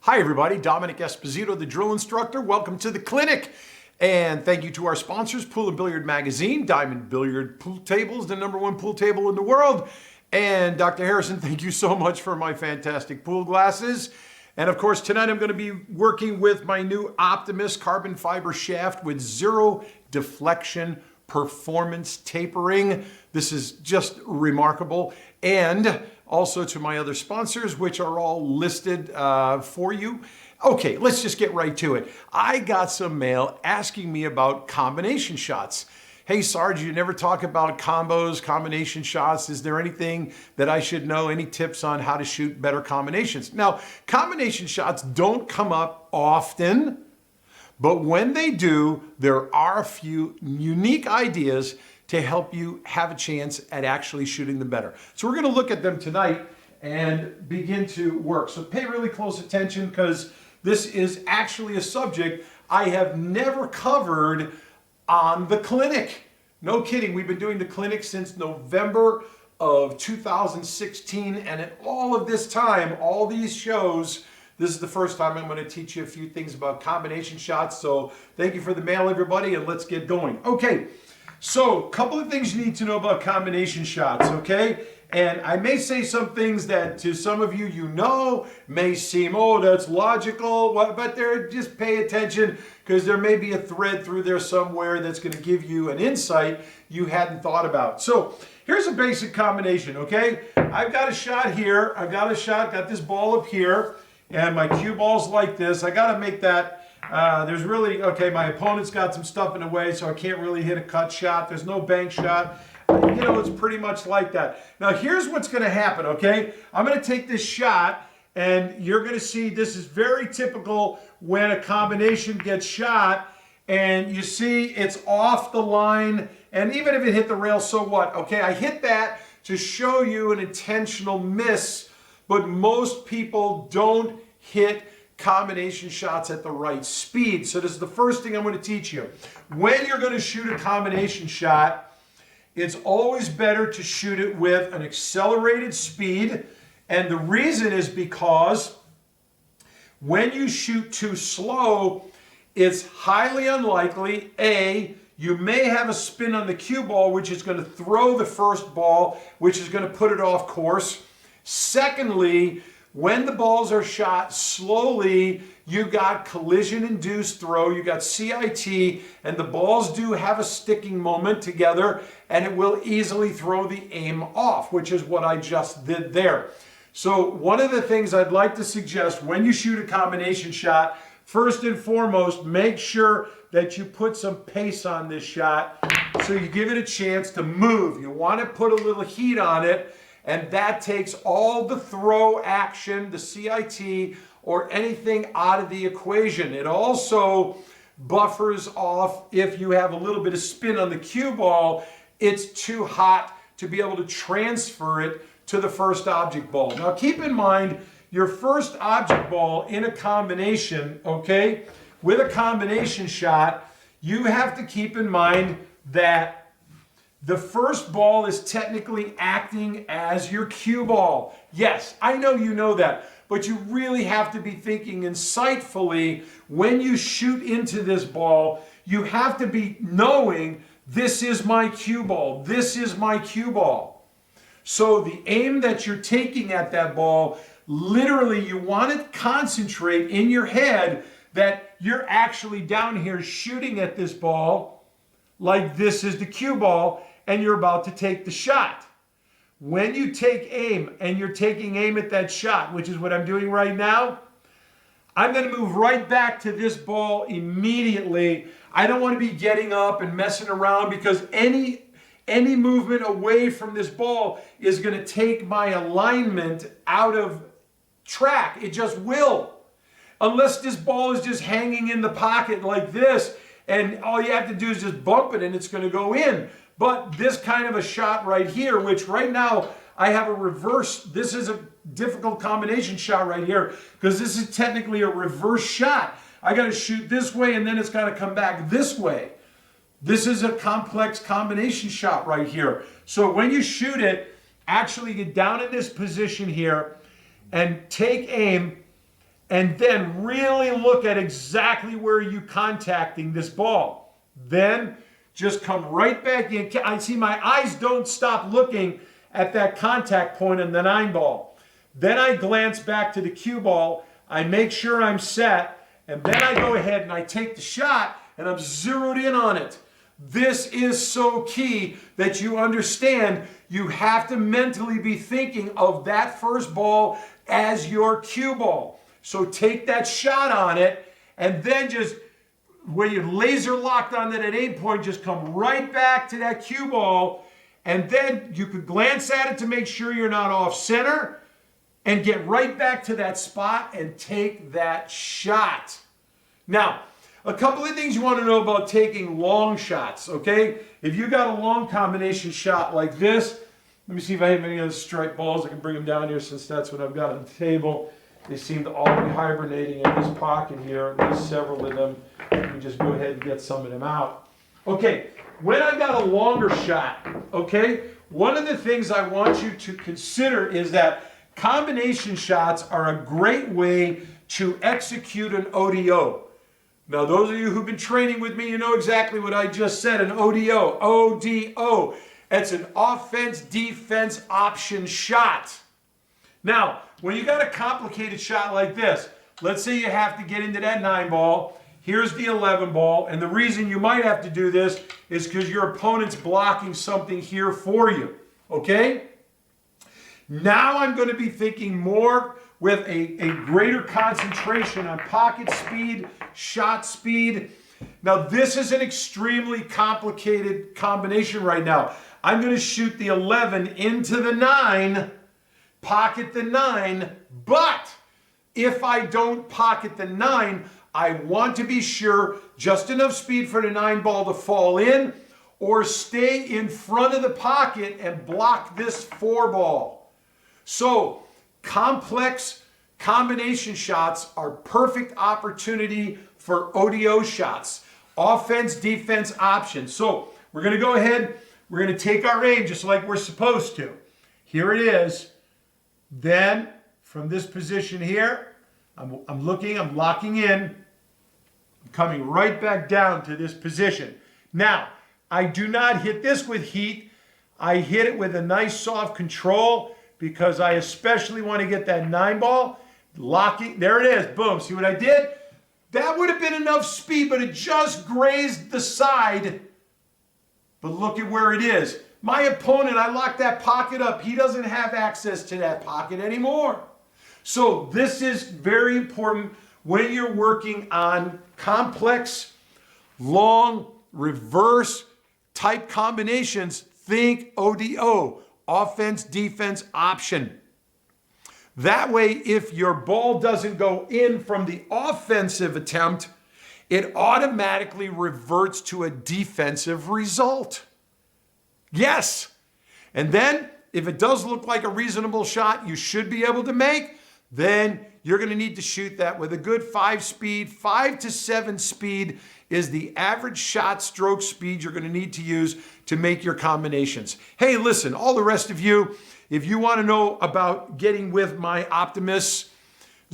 Hi everybody, Dominic Esposito, the Drill Instructor. Welcome to the clinic. And thank you to our sponsors, Pool and Billiard Magazine, Diamond Billiard Pool Tables, the #1 pool table in the world. And Dr. Harrison, thank you so much for my fantastic pool glasses. And of course, tonight I'm going to be working with my new Optimus carbon fiber shaft with zero deflection performance tapering. This is just remarkable. And also to my other sponsors, which are all listed for you. Okay, let's just get right to it. I got some mail asking me about combination shots. Hey, Sarge, you never talk about combos, combination shots. Is there anything that I should know? Any tips on how to shoot better combinations? Now, combination shots don't come up often, but when they do, there are a few unique ideas to help you have a chance at actually shooting them better. So we're going to look at them tonight and begin to work. So pay really close attention because this is actually a subject I have never covered on the clinic. No kidding, we've been doing the clinic since November of 2016, and in all of this time, all these shows, this is the first time I'm going to teach you a few things about combination shots. So thank you for the mail, everybody, and let's get going. Okay, so a couple of things you need to know about combination shots, okay? And I may say some things that to some of you, may seem, oh, that's logical, but they're just pay attention because there may be a thread through there somewhere that's going to give you an insight you hadn't thought about. So here's a basic combination, okay? I've got a shot here. I've got a shot, got this ball up here, and my cue ball's like this. I got to make that. There's really, okay, my opponent's got some stuff in the way, so I can't really hit a cut shot. There's no bank shot. You know, it's pretty much like that. Now, here's what's going to happen, okay? I'm going to take this shot, and you're going to see this is very typical when a combination gets shot, and you see it's off the line, and even if it hit the rail, so what? Okay, I hit that to show you an intentional miss, but most people don't hit combination shots at the right speed. So this is the first thing I'm going to teach you. When you're going to shoot a combination shot, it's always better to shoot it with an accelerated speed. And the reason is because when you shoot too slow, it's highly unlikely, A, you may have a spin on the cue ball, which is going to throw the first ball, which is going to put it off course. Secondly, when the balls are shot slowly, you got collision-induced throw, you got CIT, and the balls do have a sticking moment together, and it will easily throw the aim off, which is what I just did there. So one of the things I'd like to suggest when you shoot a combination shot, first and foremost, make sure that you put some pace on this shot so you give it a chance to move. You want to put a little heat on it, and that takes all the throw action, the CIT, or anything out of the equation. It also buffers off if you have a little bit of spin on the cue ball, it's too hot to be able to transfer it to the first object ball. Now keep in mind, your first object ball in a combination, okay, with a combination shot, you have to keep in mind that the first ball is technically acting as your cue ball. Yes, I know you know that, but you really have to be thinking insightfully when you shoot into this ball. You have to be knowing this is my cue ball. This is my cue ball. So the aim that you're taking at that ball, literally you want to concentrate in your head that you're actually down here shooting at this ball like this is the cue ball, and you're about to take the shot. When you take aim and you're taking aim at that shot, which is what I'm doing right now, I'm going to move right back to this ball immediately. I don't want to be getting up and messing around because any movement away from this ball is going to take my alignment out of track. It just will. Unless this ball is just hanging in the pocket like this, and all you have to do is just bump it and it's going to go in. But this kind of a shot right here, which right now I have a reverse, this is a difficult combination shot right here because this is technically a reverse shot. I got to shoot this way and then it's got to come back this way. This is a complex combination shot right here. So when you shoot it, actually get down in this position here and take aim and then really look at exactly where you're contacting this ball. Then just come right back in. I see my eyes don't stop looking at that contact point on the 9 ball. Then I glance back to the cue ball. I make sure I'm set, and then I go ahead and I take the shot, and I'm zeroed in on it. This is so key that you understand you have to mentally be thinking of that first ball as your cue ball. So take that shot on it, and then just, when you're laser locked on that at aim point, just come right back to that cue ball, and then you could glance at it to make sure you're not off center, and get right back to that spot and take that shot. Now, a couple of things you want to know about taking long shots, okay? If you got a long combination shot like this, let me see if I have any other striped balls. I can bring them down here since that's what I've got on the table. They seem to all be hibernating in this pocket here. There's several of them. Let me just go ahead and get some of them out. Okay, when I've got a longer shot, okay, one of the things I want you to consider is that combination shots are a great way to execute an ODO. Now, those of you who've been training with me, you know exactly what I just said, an ODO. ODO. It's an offense-defense option shot. Now, when you got a complicated shot like this, let's say you have to get into that 9 ball, here's the 11 ball, and the reason you might have to do this is because your opponent's blocking something here for you, okay? Now I'm going to be thinking more with a greater concentration on pocket speed, shot speed. Now this is an extremely complicated combination right now. I'm going to shoot the 11 into the 9, pocket the 9, but if I don't pocket the 9, I want to be sure just enough speed for the 9 ball to fall in or stay in front of the pocket and block this 4 ball. So complex combination shots are perfect opportunity for ODO shots, offense, defense options. So we're going to go ahead, we're going to take our aim just like we're supposed to. Here it is. Then from this position here, I'm looking, I'm locking in, I'm coming right back down to this position. Now, I do not hit this with heat. I hit it with a nice soft control because I especially want to get that 9 ball locking. There it is. Boom. See what I did? That would have been enough speed, but it just grazed the side. But look at where it is. My opponent, I locked that pocket up. He doesn't have access to that pocket anymore. So this is very important when you're working on complex, long, reverse type combinations. Think ODO. Offense, defense, option. That way, if your ball doesn't go in from the offensive attempt, it automatically reverts to a defensive result. Yes. And then, if it does look like a reasonable shot you should be able to make, then you're going to need to shoot that with a good 5 speed. 5 to 7 speed is the average shot stroke speed you're going to need to use to make your combinations. Hey, listen, all the rest of you, if you want to know about getting with my Optimus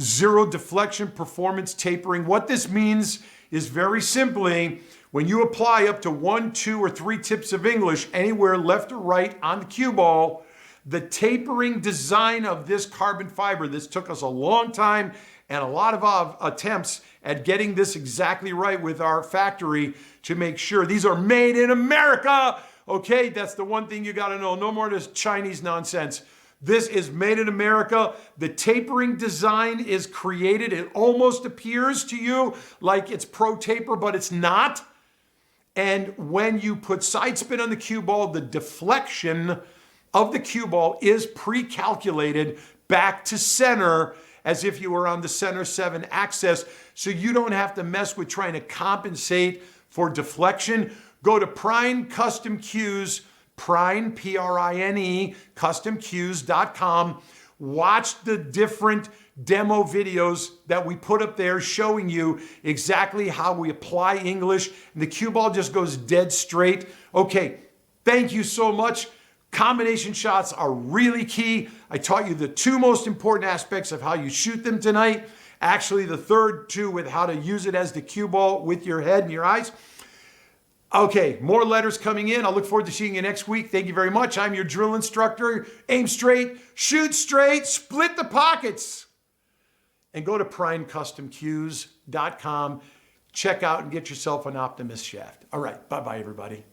zero deflection performance tapering, what this means is very simply, when you apply up to 1, 2, or 3 tips of English anywhere left or right on the cue ball, the tapering design of this carbon fiber, this took us a long time and a lot of attempts at getting this exactly right with our factory to make sure these are made in America. Okay, that's the one thing you got to know. No more of this Chinese nonsense. This is made in America. The tapering design is created. It almost appears to you like it's pro taper, but it's not. And when you put side spin on the cue ball, the deflection of the cue ball is pre-calculated back to center as if you were on the center 7 axis, so you don't have to mess with trying to compensate for deflection. Go to Prine Custom Cues, Prine, P-R-I-N-E, customcues.com. Watch the different demo videos that we put up there showing you exactly how we apply English. And the cue ball just goes dead straight. Okay, thank you so much. Combination shots are really key. I taught you the 2 most important aspects of how you shoot them tonight. Actually, the third too, with how to use it as the cue ball with your head and your eyes. Okay, more letters coming in. I look forward to seeing you next week. Thank you very much. I'm your drill instructor. Aim straight, shoot straight, split the pockets. And go to primecustomcues.com. Check out and get yourself an Optimus shaft. All right, bye-bye, everybody.